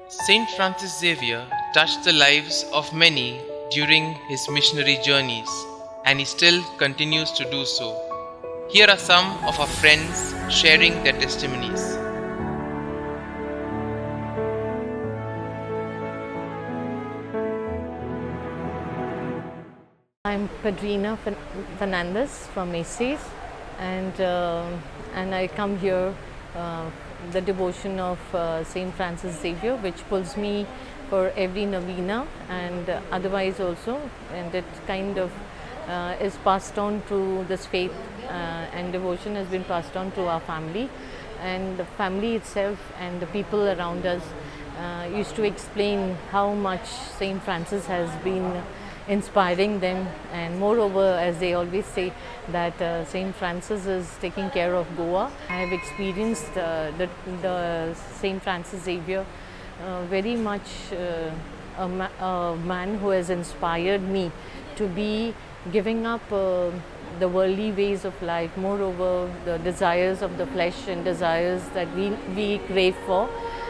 Saint Francis Xavier touched the lives of many during his missionary journeys, and he still continues to do so. Here are some of our friends sharing their testimonies. I'm Padrina Fernandez from Macy's, and I come here the devotion of Saint Francis Xavier, which pulls me for every novena and otherwise also, and it kind of is passed on to this faith and devotion has been passed on to our family, and the family itself and the people around us used to explain how much Saint Francis has been inspiring them, and moreover, as they always say, that Saint Francis is taking care of Goa. I have experienced the Saint Francis Xavier very much a man who has inspired me to be giving up the worldly ways of life, moreover the desires of the flesh and desires that we crave for.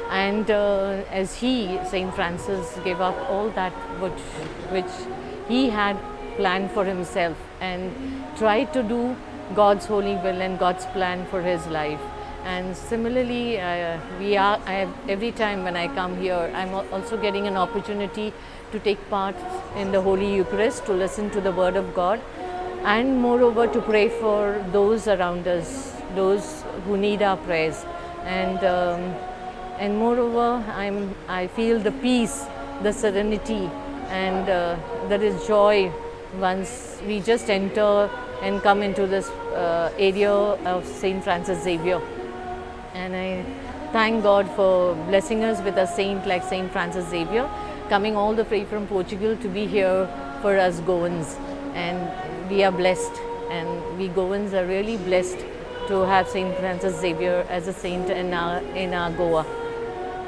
And as Saint Francis, gave up all that which he had planned for himself and tried to do God's holy will and God's plan for his life. And similarly, every time when I come here, I'm also getting an opportunity to take part in the Holy Eucharist, to listen to the Word of God, and moreover to pray for those around us, those who need our prayers. And moreover, I feel the peace, the serenity, and there is joy once we just enter and come into this area of Saint Francis Xavier. And I thank God for blessing us with a saint like Saint Francis Xavier, coming all the way from Portugal to be here for us Goans. And we are blessed, and we Goans are really blessed to have Saint Francis Xavier as a saint in our Goa.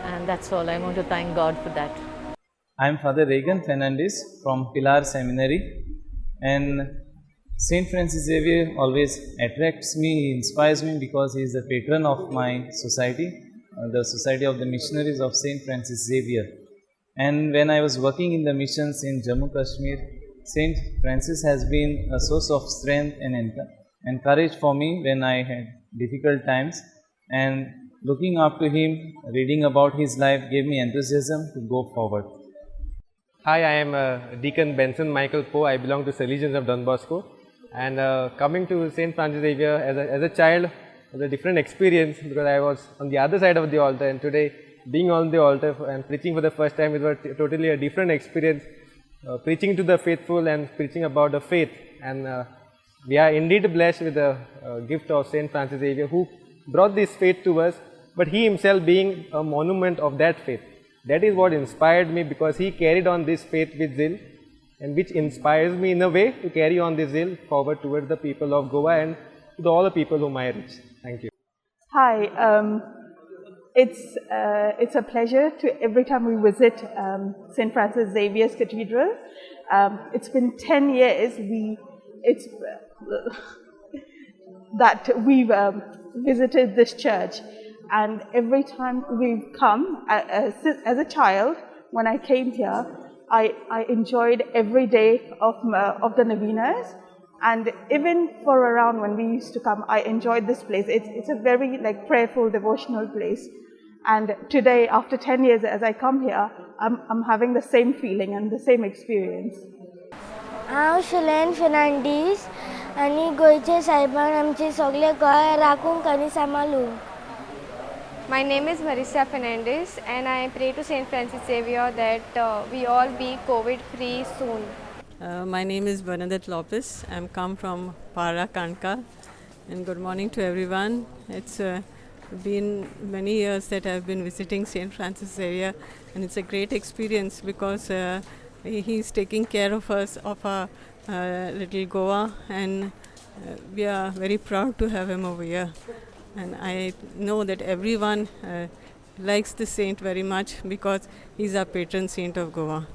And that's all. I want to thank God for that. I am Father Regan Fernandez from Pilar Seminary, and Saint Francis Xavier always attracts me, he inspires me because he is the patron of my society, the Society of the Missionaries of Saint Francis Xavier. And when I was working in the missions in Jammu Kashmir, Saint Francis has been a source of strength and courage for me when I had difficult times, and looking up to him, reading about his life gave me enthusiasm to go forward. Hi, I am Deacon Benson Michael Poe. I belong to Salesians of Don Bosco, and coming to St. Francis Xavier as a child was a different experience because I was on the other side of the altar, and today being on the altar and preaching for the first time, it was totally a different experience, preaching to the faithful and preaching about the faith. And we are indeed blessed with the gift of St. Francis Xavier, who brought this faith to us, but he himself being a monument of that faith. That is what inspired me, because he carried on this faith with zeal, and which inspires me in a way to carry on this zeal forward towards the people of Goa and to all the people whom I reach. Thank you. Hi, it's a pleasure to every time we visit St. Francis Xavier's Cathedral. It's been 10 years that we've visited this church. And every time we've come, as a child, when I came here, I enjoyed every day of the novenas, and even for around when we used to come, I enjoyed this place. It's a very prayerful, devotional place. And today, after 10 years, as I come here, I'm having the same feeling and the same experience. हांव शुलेन फेर्नांडीस आनी गोंयचे सायबान आमचे सगळे गोंय राखूंक आनी सांबाळूंक. My name is Marissa Fernandez, and I pray to Saint Francis Xavier that we all be COVID-free soon. My name is Bernadette Lopez. I'm come from Para Kanka, and good morning to everyone. It's been many years that I've been visiting Saint Francis Xavier, and it's a great experience because he's taking care of us, of our little Goa, and we are very proud to have him over here. And I know that everyone likes the saint very much because he's our patron saint of Goa.